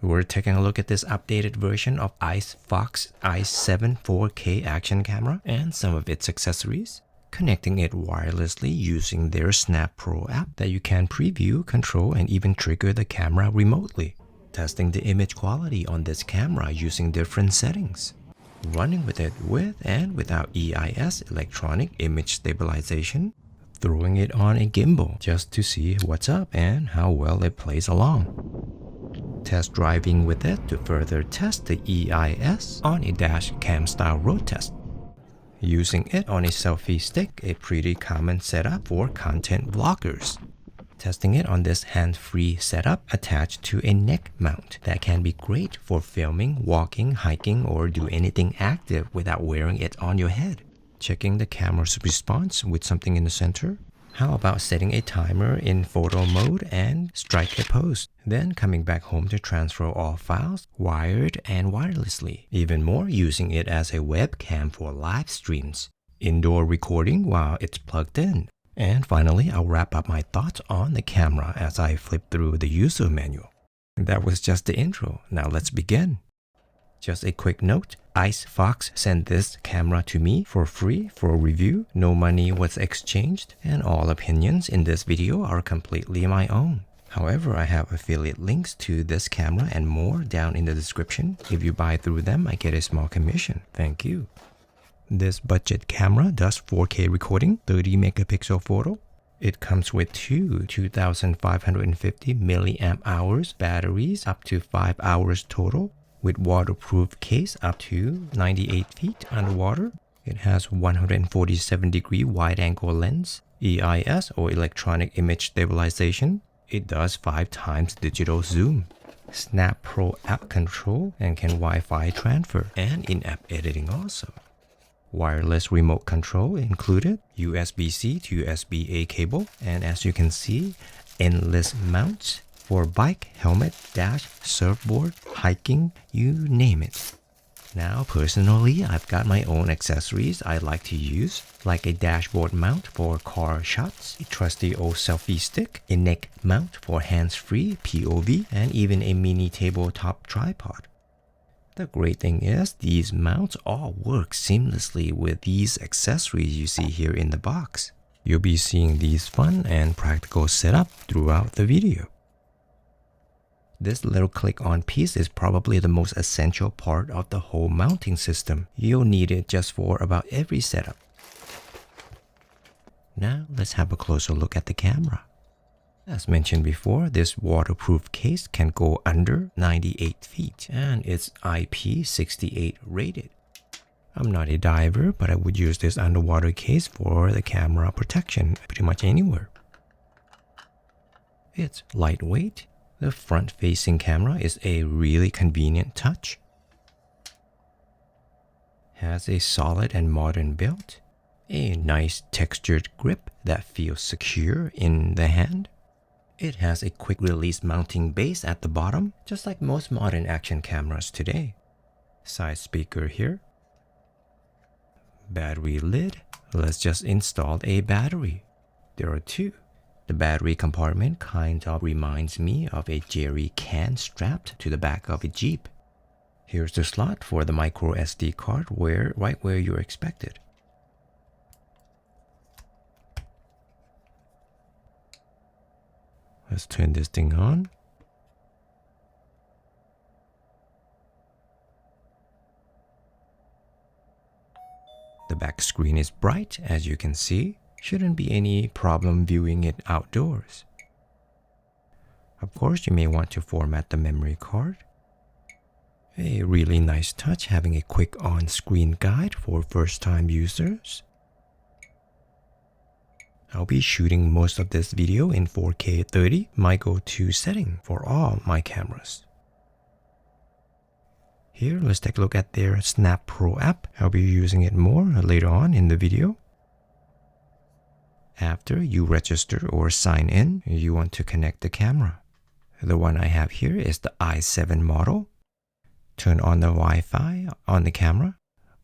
We're taking a look at this updated version of IceFox i7 4K action camera and some of its accessories, connecting it wirelessly using their SnapPro app that you can preview, control, and even trigger the camera remotely. Testing the image quality on this camera using different settings. Running with it with and without EIS electronic image stabilization. Throwing it on a gimbal just to see what's up and how well it plays along. Test driving with it to further test the EIS on a dash cam style road test. Using it on a selfie stick, a pretty common setup for content vloggers. Testing it on this hands-free setup attached to a neck mount that can be great for filming, walking, hiking, or do anything active without wearing it on your head. Checking the camera's response with something in the center. How about setting a timer in photo mode and strike a pose, then coming back home to transfer all files wired and wirelessly. Even more, using it as a webcam for live streams, indoor recording while it's plugged in. And finally, I'll wrap up my thoughts on the camera as I flip through the user manual. That was just the intro. Now let's begin. Just a quick note, IceFox sent this camera to me for free for review. No money was exchanged, and all opinions in this video are completely my own. However, I have affiliate links to this camera and more down in the description. If you buy through them, I get a small commission. Thank you. This budget camera does 4K recording, 30 megapixel photo. It comes with two 2550 milliamp hours batteries, up to 5 hours total, with waterproof case up to 98 feet underwater. It has 147 degree wide angle lens, EIS or electronic image stabilization. It does 5 times digital zoom, SnapPro App control, and can Wi-Fi transfer, and in-app editing also. Wireless remote control included, USB-C to USB-A cable, and as you can see, endless mounts for bike, helmet, dash, surfboard, hiking, you name it. Now personally, I've got my own accessories I like to use, like a dashboard mount for car shots, a trusty old selfie stick, a neck mount for hands-free POV, and even a mini tabletop tripod. The great thing is, these mounts all work seamlessly with these accessories you see here in the box. You'll be seeing these fun and practical setup throughout the video. This little click-on piece is probably the most essential part of the whole mounting system. You'll need it just for about every setup. Now let's have a closer look at the camera. As mentioned before, this waterproof case can go under 98 feet and it's IP68 rated. I'm not a diver, but I would use this underwater case for the camera protection pretty much anywhere. It's lightweight. The front-facing camera is a really convenient touch. Has a solid and modern build. A nice textured grip that feels secure in the hand. It has a quick release mounting base at the bottom, just like most modern action cameras today. Side speaker here. Battery lid. Let's just install a battery. There are two. The battery compartment kind of reminds me of a jerry can strapped to the back of a Jeep. Here's the slot for the micro SD card right where you're expected. Let's turn this thing on. The back screen is bright, as you can see. Shouldn't be any problem viewing it outdoors. Of course, you may want to format the memory card. A really nice touch having a quick on-screen guide for first-time users. I'll be shooting most of this video in 4K 30, my go-to setting for all my cameras. Here, let's take a look at their SnapPro app. I'll be using it more later on in the video. After you register or sign in, you want to connect the camera. The one I have here is the i7 model. Turn on the Wi-Fi on the camera.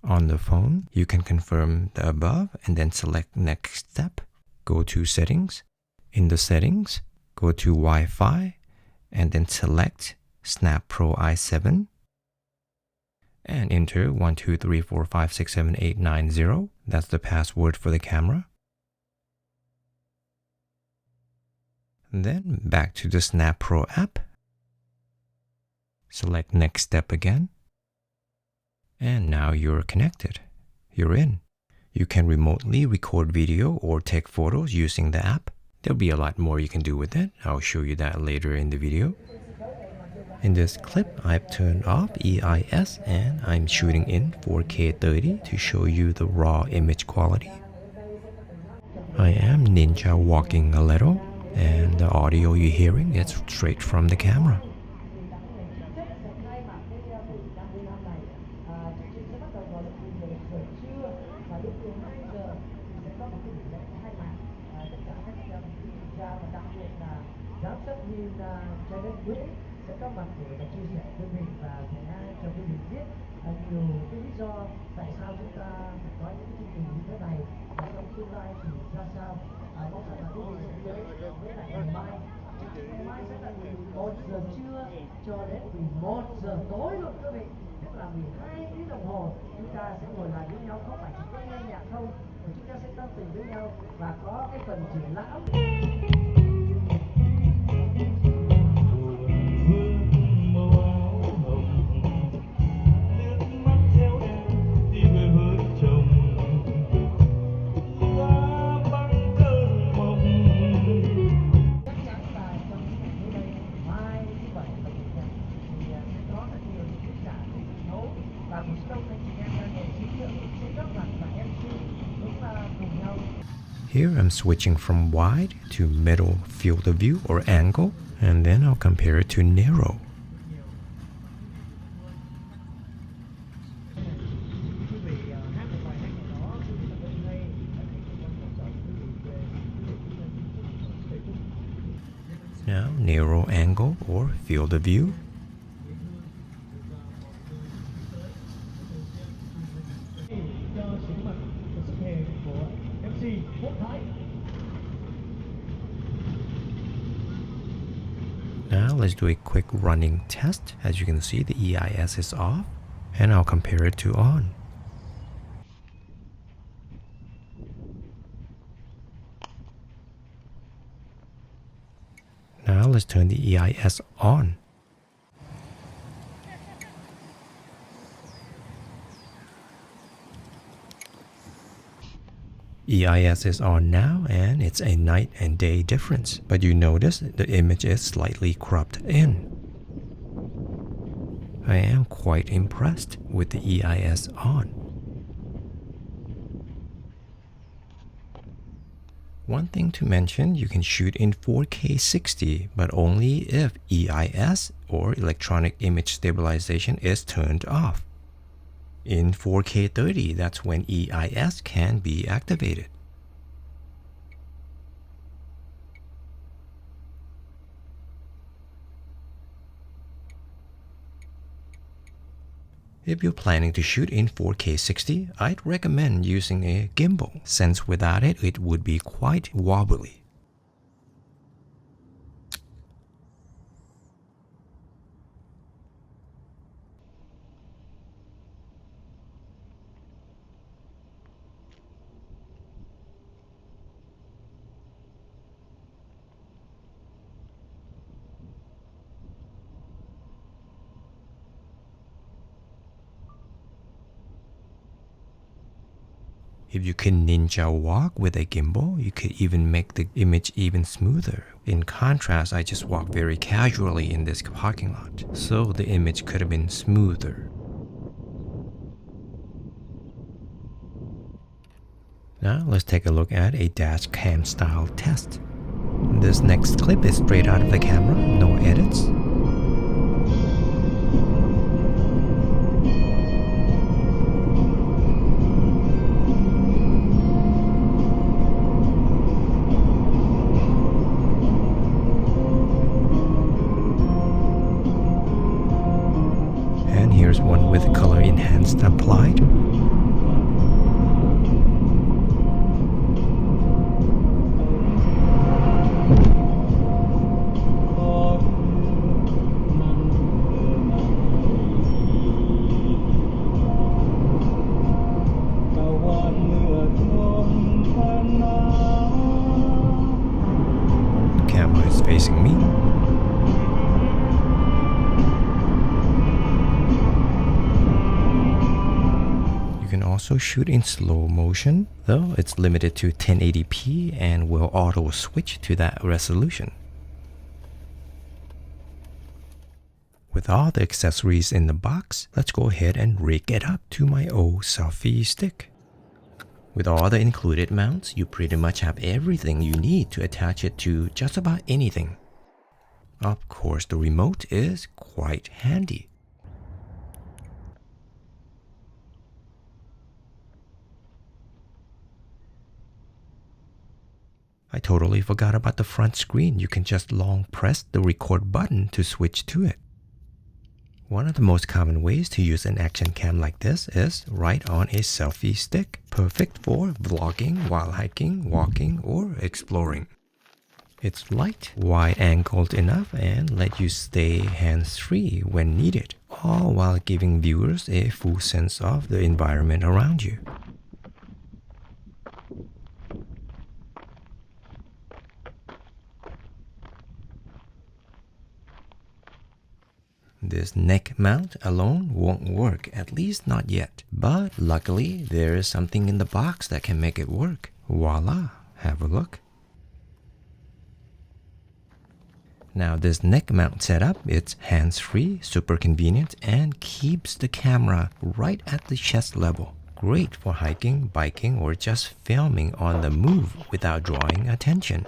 On the phone, you can confirm the above and then select next step. Go to settings. In the settings, go to Wi-Fi and then select SnapPro i7 and enter 123456780. That's the password for the camera. Then back to the SnapPro app. Select next step again. And now you're connected. You're in. You can remotely record video or take photos using the app. There'll be a lot more you can do with it. I'll show you that later in the video. In this clip, I've turned off EIS and I'm shooting in 4K 30 to show you the raw image quality. I am ninja walking a little, and the audio you're hearing is straight from the camera. Sẽ có mặt để chia sẻ với mình và sẽ cho quý vị biết nhiều cái lý do tại sao chúng ta phải có những chương trình như thế này và trong tương lai thì ra sao. Mong rằng là quý vị sẽ nhớ với lại ngày mai. Ngày mai sẽ là từ 1 giờ trưa cho đến 11 giờ tối luôn quý vị. Tức là 12 tiếng đồng hồ chúng ta sẽ ngồi lại với nhau, không phải chỉ có nghe nhạc không, mà chúng ta sẽ tâm tình với nhau và có cái phần triển lãm. Here I'm switching from wide to middle field of view or angle, and then I'll compare it to narrow. Now narrow angle or field of view. Now let's do a quick running test. As you can see, the EIS is off, and I'll compare it to on. Now let's turn the EIS on. EIS is on now, and it's a night and day difference, but you notice the image is slightly cropped in. I am quite impressed with the EIS on. One thing to mention, you can shoot in 4K 60, but only if EIS or electronic image stabilization is turned off. In 4K 30, that's when EIS can be activated. If you're planning to shoot in 4K 60, I'd recommend using a gimbal, since without it, it would be quite wobbly. If you can ninja walk with a gimbal, you could even make the image even smoother. In contrast, I just walked very casually in this parking lot, so the image could have been smoother. Now let's take a look at a dash cam style test. This next clip is straight out of the camera, no edits. Here's one with color enhanced applied. also shoot in slow motion, though it's limited to 1080p and will auto switch to that resolution. With all the accessories in the box, let's go ahead and rig it up to my old selfie stick. With all the included mounts, you pretty much have everything you need to attach it to just about anything. Of course, the remote is quite handy. I totally forgot about the front screen. You can just long press the record button to switch to it. One of the most common ways to use an action cam like this is right on a selfie stick, perfect for vlogging while hiking, walking, or exploring. It's light, wide-angled enough, and let you stay hands-free when needed, all while giving viewers a full sense of the environment around you. This neck mount alone won't work, at least not yet. But luckily, there is something in the box that can make it work. Voila! Have a look. Now this neck mount setup, it's hands-free, super convenient, and keeps the camera right at the chest level. Great for hiking, biking, or just filming on the move without drawing attention.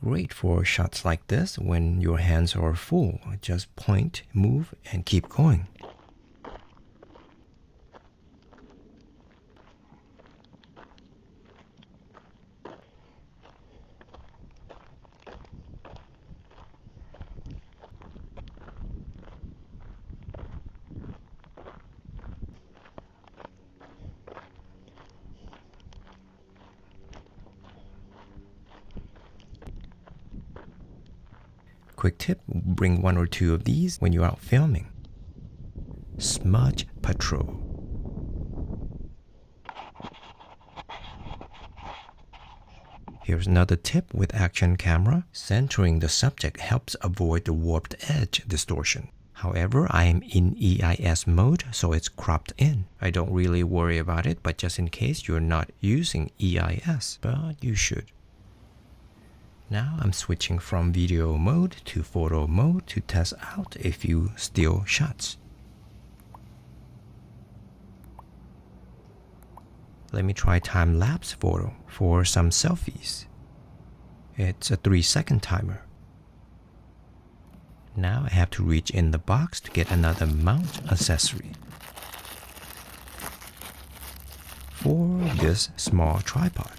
Great for shots like this when your hands are full. Just point, move, and keep going. Quick tip, bring one or two of these when you're out filming. Smudge Patrol. Here's another tip with action camera. Centering the subject helps avoid the warped edge distortion. However, I am in EIS mode, so it's cropped in. I don't really worry about it, but just in case you're not using EIS, but you should. Now I'm switching from video mode to photo mode to test out a few still shots. Let me try time-lapse photo for some selfies. It's a 3-second timer. Now I have to reach in the box to get another mount accessory for this small tripod.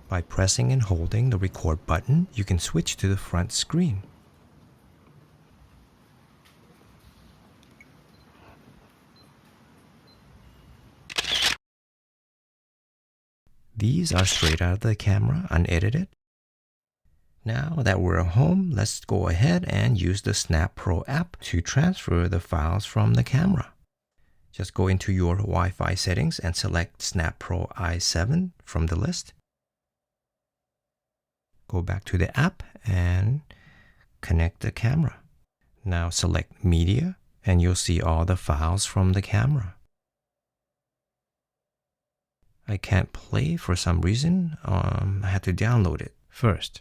By pressing and holding the record button, you can switch to the front screen. These are straight out of the camera, unedited. Now that we're home, let's go ahead and use the SnapPro app to transfer the files from the camera. Just go into your Wi-Fi settings and select SnapPro i7 from the list. Go back to the app and connect the camera. Now select Media and you'll see all the files from the camera. I can't play for some reason. I had to download it first.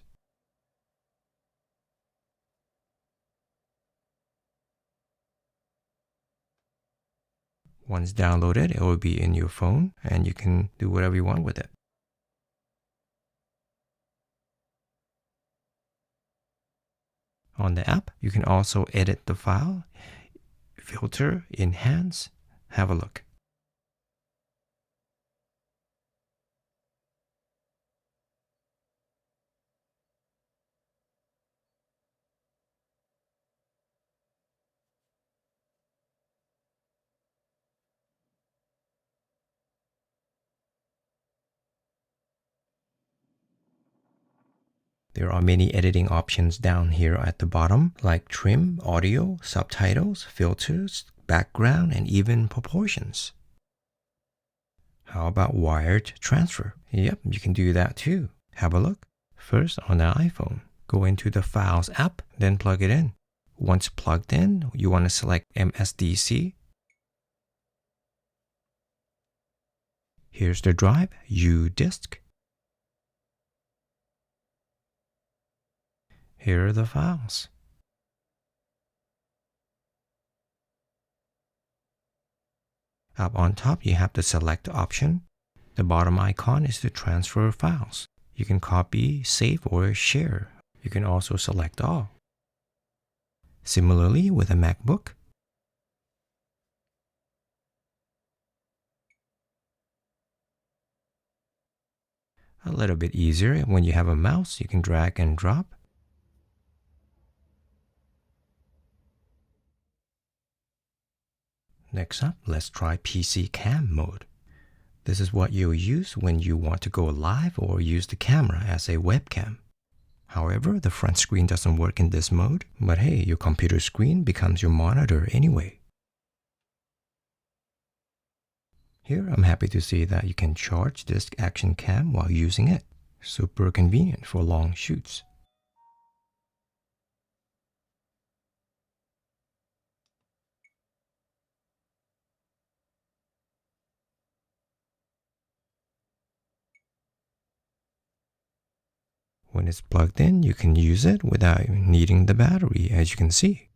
Once downloaded, it will be in your phone and you can do whatever you want with it. On the app, you can also edit the file, filter, enhance, have a look. There are many editing options down here at the bottom, like trim, audio, subtitles, filters, background, and even proportions. How about wired transfer? Yep, you can do that too. Have a look. First, on the iPhone, go into the Files app, then plug it in. Once plugged in, you want to select MSDC. Here's the drive, U-Disk. Here are the files. Up on top, you have the Select option. The bottom icon is to transfer files. You can copy, save, or share. You can also select all. Similarly with a MacBook, a little bit easier when you have a mouse, you can drag and drop. Next up, let's try PC Cam mode. This is what you'll use when you want to go live or use the camera as a webcam. However, the front screen doesn't work in this mode, but hey, your computer screen becomes your monitor anyway. Here, I'm happy to see that you can charge this action cam while using it. Super convenient for long shoots. When it's plugged in, you can use it without needing the battery, as you can see.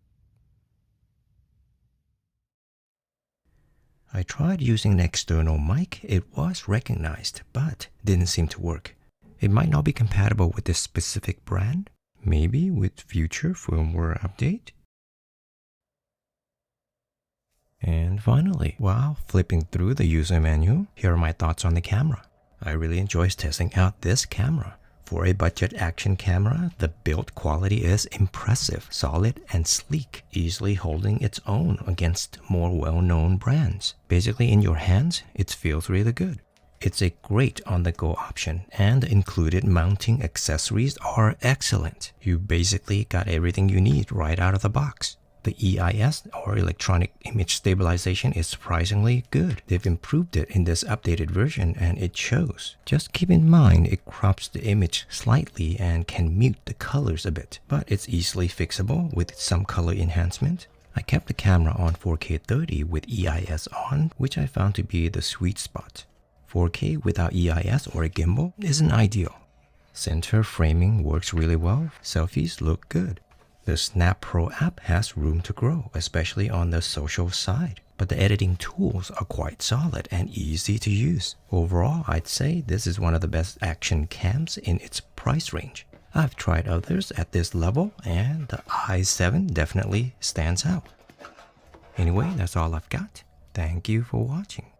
I tried using an external mic. It was recognized, but didn't seem to work. It might not be compatible with this specific brand, maybe with future firmware update. And finally, while flipping through the user manual, here are my thoughts on the camera. I really enjoyed testing out this camera. For a budget action camera, the build quality is impressive, solid, and sleek, easily holding its own against more well-known brands. Basically, in your hands, it feels really good. It's a great on-the-go option, and the included mounting accessories are excellent. You basically got everything you need right out of the box. The EIS, or electronic image stabilization, is surprisingly good. They've improved it in this updated version and it shows. Just keep in mind it crops the image slightly and can mute the colors a bit, but it's easily fixable with some color enhancement. I kept the camera on 4K 30 with EIS on, which I found to be the sweet spot. 4K without EIS or a gimbal isn't ideal. Center framing works really well. Selfies look good. The SnapPro app has room to grow, especially on the social side, but the editing tools are quite solid and easy to use. Overall, I'd say this is one of the best action cams in its price range. I've tried others at this level, and the i7 definitely stands out. Anyway, that's all I've got. Thank you for watching.